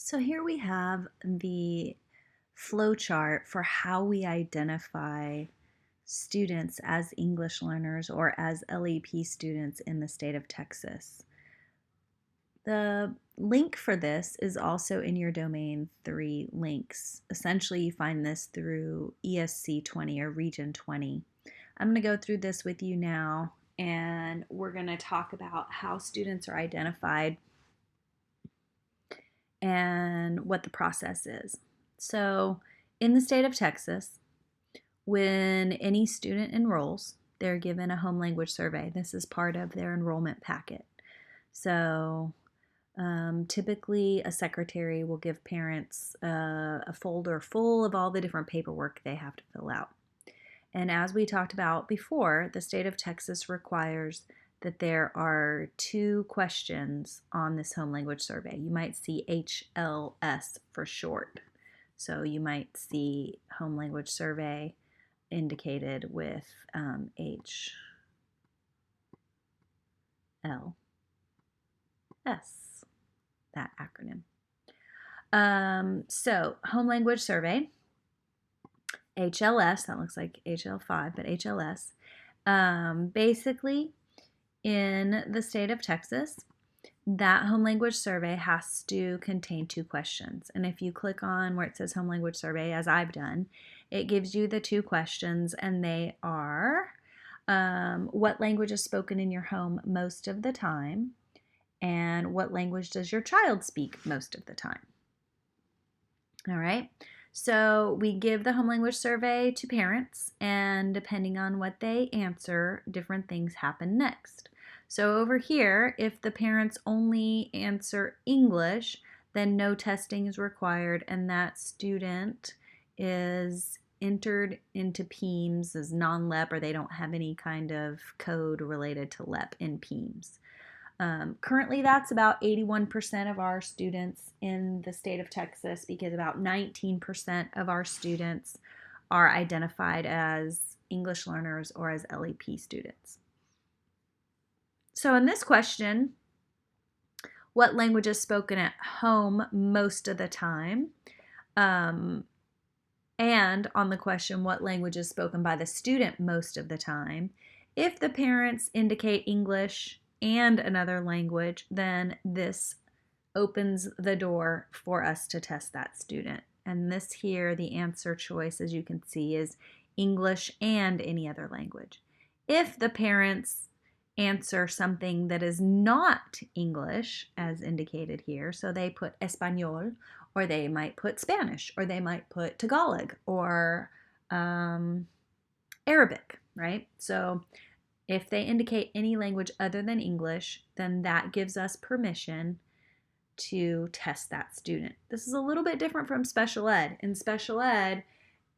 So here we have the flow chart for how we identify students as English learners or as LEP students in the state of Texas. The link for this is also in your Domain 3 links. Essentially, you find this through ESC 20 or Region 20. I'm going to go through this with you now, and we're going to talk about how students are identified and what the process is. So, in the state of Texas, when any student enrolls, they're given a home language survey. This is part of their enrollment packet. So, typically, a secretary will give parents a folder full of all the different paperwork they have to fill out. And as we talked about before, the state of Texas requires that there are 2 questions on this home language survey. You might see HLS for short. So you might see home language survey indicated with HLS, that acronym. So home language survey, HLS, that looks like HL5, but HLS, basically in the state of Texas, that home language survey has to contain 2 questions. And if you click on where it says home language survey, as I've done, it gives you the 2 questions, and they are what language is spoken in your home most of the time, and what language does your child speak most of the time? All right. So we give the home language survey to parents, and depending on what they answer, different things happen next. So over here, if the parents only answer English, then no testing is required, and that student is entered into PEAMS as non-LEP, or they don't have any kind of code related to LEP in PEAMS. Currently, that's about 81% of our students in the state of Texas, because about 19% of our students are identified as English learners or as LEP students. So in this question, what language is spoken at home most of the time? And on the question, what language is spoken by the student most of the time? If the parents indicate English and another language, then this opens the door for us to test that student. And this here, the answer choice, as you can see, is English and any other language. If the parents answer something that is not English, as indicated here, so they put Espanol, or they might put Spanish, or they might put Tagalog, or Arabic, right? So if they indicate any language other than English, then that gives us permission to test that student. This is a little bit different from special ed. In special ed,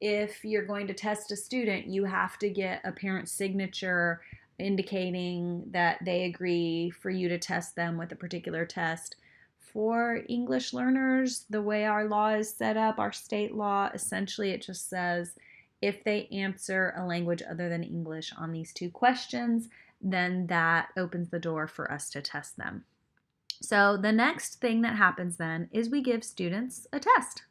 if you're going to test a student, you have to get a parent's signature indicating that they agree for you to test them with a particular test. For English learners, the way our law is set up, our state law, essentially it just says if they answer a language other than English on these 2 questions, then that opens the door for us to test them. So the next thing that happens then is we give students a test.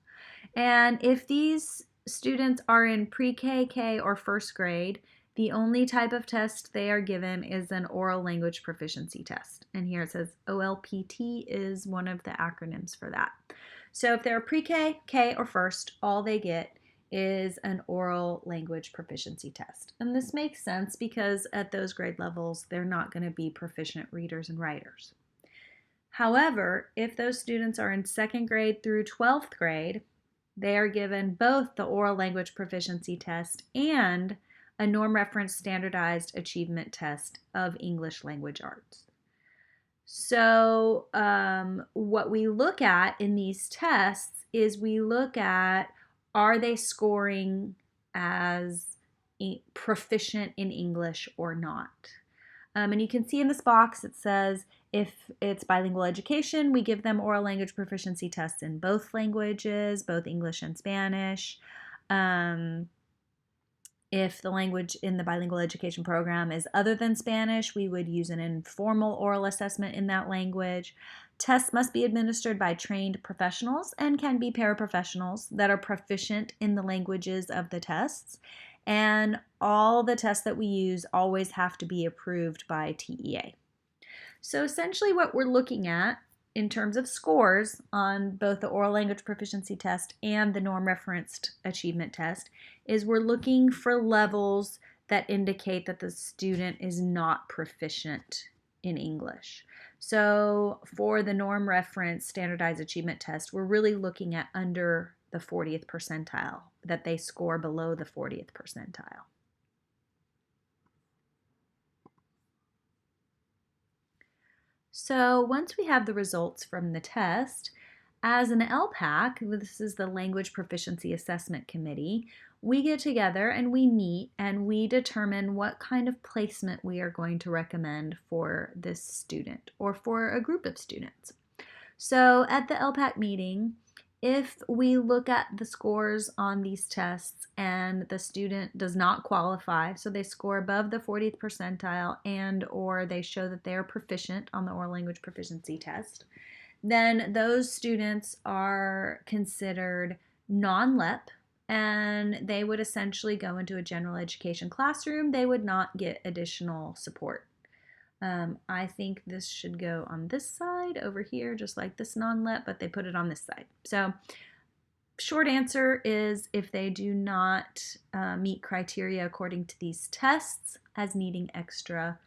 And if these students are in pre-K, K, or first grade, the only type of test they are given is an oral language proficiency test. And here it says OLPT is one of the acronyms for that. So if they're pre-K, K, or first, all they get is an oral language proficiency test. And this makes sense because at those grade levels, they're not going to be proficient readers and writers. However, if those students are in 2nd grade through 12th grade, they are given both the oral language proficiency test and a norm reference standardized achievement test of English language arts. So what we look at in these tests is we look at, are they scoring as proficient in English or not? And you can see in this box it says if it's bilingual education, we give them oral language proficiency tests in both languages, both English and Spanish. If the language in the bilingual education program is other than Spanish, we would use an informal oral assessment in that language. Tests must be administered by trained professionals and can be paraprofessionals that are proficient in the languages of the tests. And all the tests that we use always have to be approved by TEA. So essentially what we're looking at in terms of scores on both the oral language proficiency test and the norm referenced achievement test is we're looking for levels that indicate that the student is not proficient in English. So for the norm reference standardized achievement test, we're really looking at under the 40th percentile, that they score below the 40th percentile. So once we have the results from the test, as an LPAC, this is the Language Proficiency Assessment Committee, we get together and we meet and we determine what kind of placement we are going to recommend for this student or for a group of students. So at the LPAC meeting, if we look at the scores on these tests and the student does not qualify, so they score above the 40th percentile and or they show that they are proficient on the oral language proficiency test, then those students are considered non-LEP and they would essentially go into a general education classroom. They would not get additional support. I think this should go on this side over here, just like this non-LEP, but they put it on this side. So short answer is if they do not meet criteria according to these tests as needing extra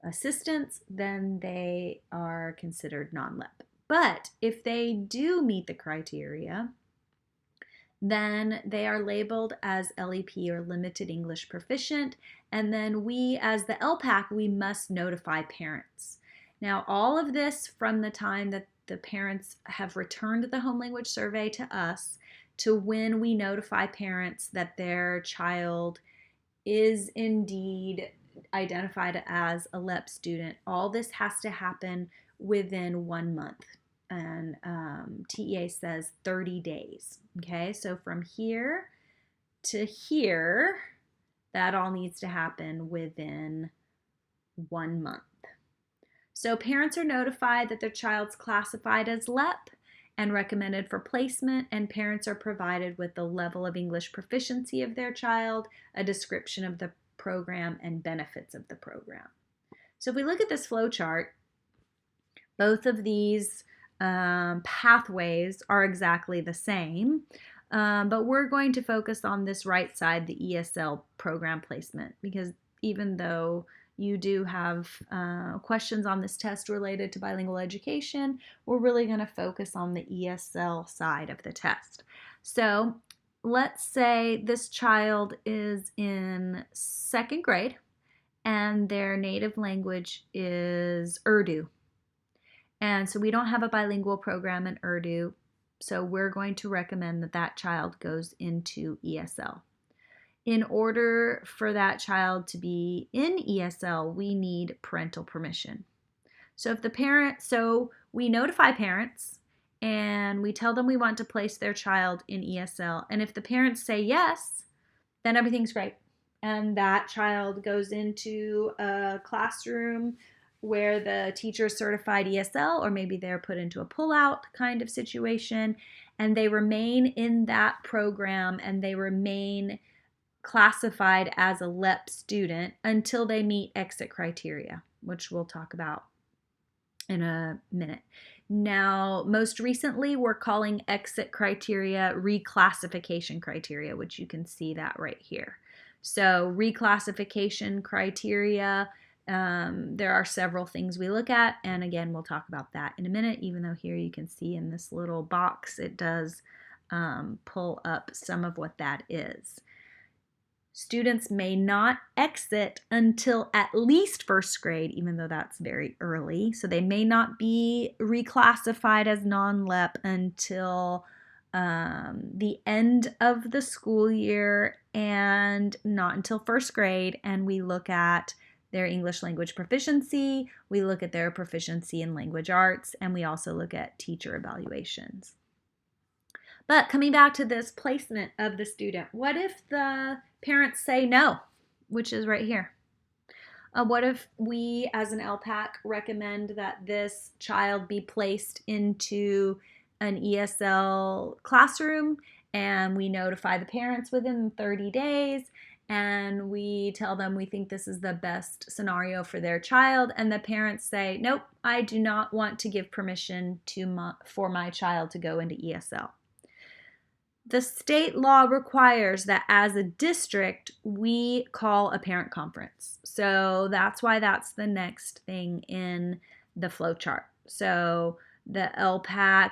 assistance, then they are considered non-LEP. But if they do meet the criteria, then they are labeled as LEP or Limited English Proficient, and then we as the LPAC, we must notify parents. Now all of this from the time that the parents have returned the home language survey to us to when we notify parents that their child is indeed identified as a LEP student, all this has to happen within 1 month. And TEA says 30 days. Okay, so from here to here, that all needs to happen within 1 month. So parents are notified that their child's classified as LEP and recommended for placement, and parents are provided with the level of English proficiency of their child, a description of the program, and benefits of the program. So if we look at this flow chart, both of these pathways are exactly the same, but we're going to focus on this right side, the ESL program placement, because even though you do have questions on this test related to bilingual education, we're really going to focus on the ESL side of the test. So let's say this child is in 2nd grade and their native language is Urdu. And so we don't have a bilingual program in Urdu, so we're going to recommend that that child goes into ESL. In order for that child to be in ESL, we need parental permission. So we notify parents and we tell them we want to place their child in ESL. And if the parents say yes, then everything's great. And that child goes into a classroom where the teacher is certified ESL, or maybe they're put into a pull-out kind of situation, and they remain in that program and they remain classified as a LEP student until they meet exit criteria, which we'll talk about in a minute. Now, most recently, we're calling exit criteria reclassification criteria, which you can see that right here. So reclassification criteria, there are several things we look at, and again, we'll talk about that in a minute, even though here you can see in this little box, it does pull up some of what that is. Students may not exit until at least 1st grade, even though that's very early. So they may not be reclassified as non-LEP until the end of the school year and not until 1st grade. And we look at their English language proficiency, we look at their proficiency in language arts, and we also look at teacher evaluations. But coming back to this placement of the student, what if the parents say no, which is right here? What if we, as an LPAC, recommend that this child be placed into an ESL classroom, and we notify the parents within 30 days, and we tell them we think this is the best scenario for their child, and the parents say, nope, I do not want to give permission for my child to go into ESL. The state law requires that as a district, we call a parent conference. So that's why that's the next thing in the flow chart. So the LPAC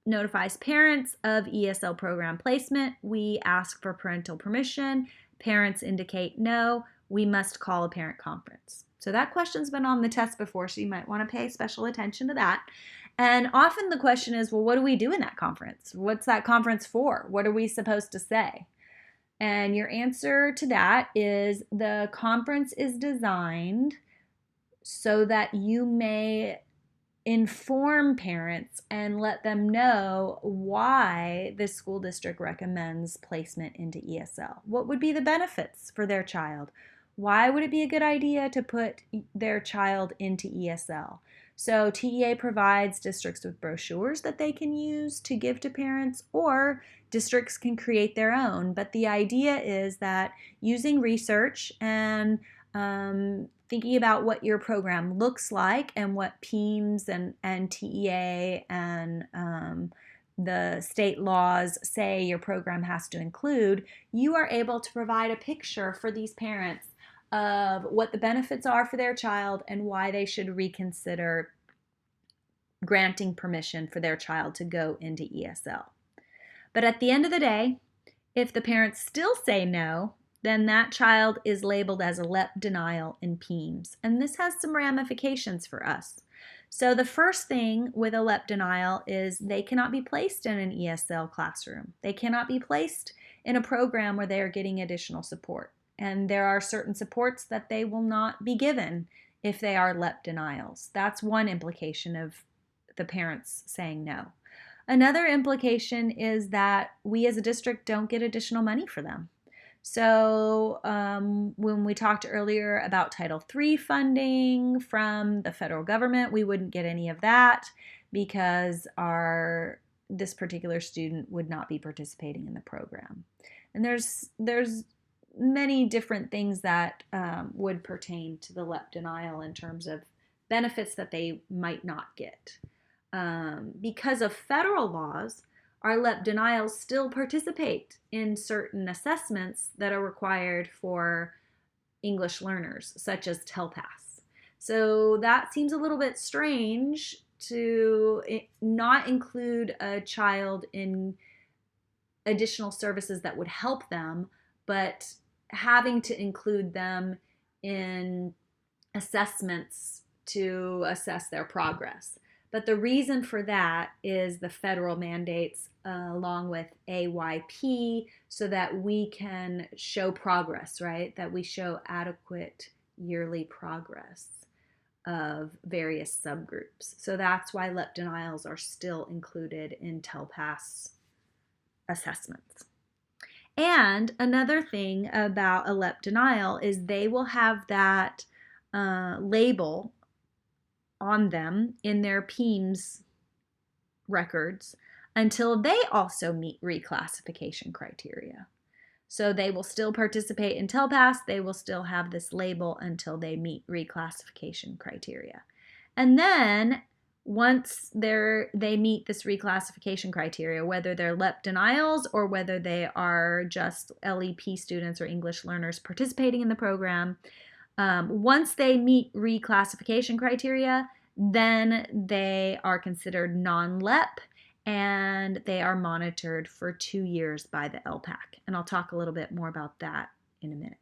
notifies parents of ESL program placement. We ask for parental permission. Parents indicate no. We must call a parent conference. So that question's been on the test before, so you might want to pay special attention to that. And often the question is, well, what do we do in that conference? What's that conference for? What are we supposed to say? And your answer to that is the conference is designed so that you may inform parents and let them know why the school district recommends placement into ESL. What would be the benefits for their child? Why would it be a good idea to put their child into ESL? So TEA provides districts with brochures that they can use to give to parents, or districts can create their own. But the idea is that using research and thinking about what your program looks like and what PEIMS and TEA and the state laws say your program has to include, you are able to provide a picture for these parents of what the benefits are for their child and why they should reconsider granting permission for their child to go into ESL. But at the end of the day, if the parents still say no, then that child is labeled as a LEP denial in PEIMS. And this has some ramifications for us. So the first thing with a LEP denial is they cannot be placed in an ESL classroom. They cannot be placed in a program where they are getting additional support. And there are certain supports that they will not be given if they are LEP denials. That's one implication of the parents saying no. Another implication is that we as a district don't get additional money for them. So when we talked earlier about Title III funding from the federal government, we wouldn't get any of that because this particular student would not be participating in the program. And there's many different things that would pertain to the LEP denial in terms of benefits that they might not get. Because of federal laws, our LEP denials still participate in certain assessments that are required for English learners, such as TELPAS. So that seems a little bit strange to not include a child in additional services that would help them, but having to include them in assessments to assess their progress. But the reason for that is the federal mandates along with AYP so that we can show progress, right? That we show adequate yearly progress of various subgroups. So that's why LEP denials are still included in TELPAS assessments. And another thing about a LEP denial is they will have that label on them in their PEIMS records until they also meet reclassification criteria. So they will still participate in TELPAS, they will still have this label until they meet reclassification criteria. And then once they meet this reclassification criteria, whether they're LEP denials or whether they are just LEP students or English learners participating in the program, once they meet reclassification criteria, then they are considered non-LEP and they are monitored for 2 years by the LPAC. And I'll talk a little bit more about that in a minute.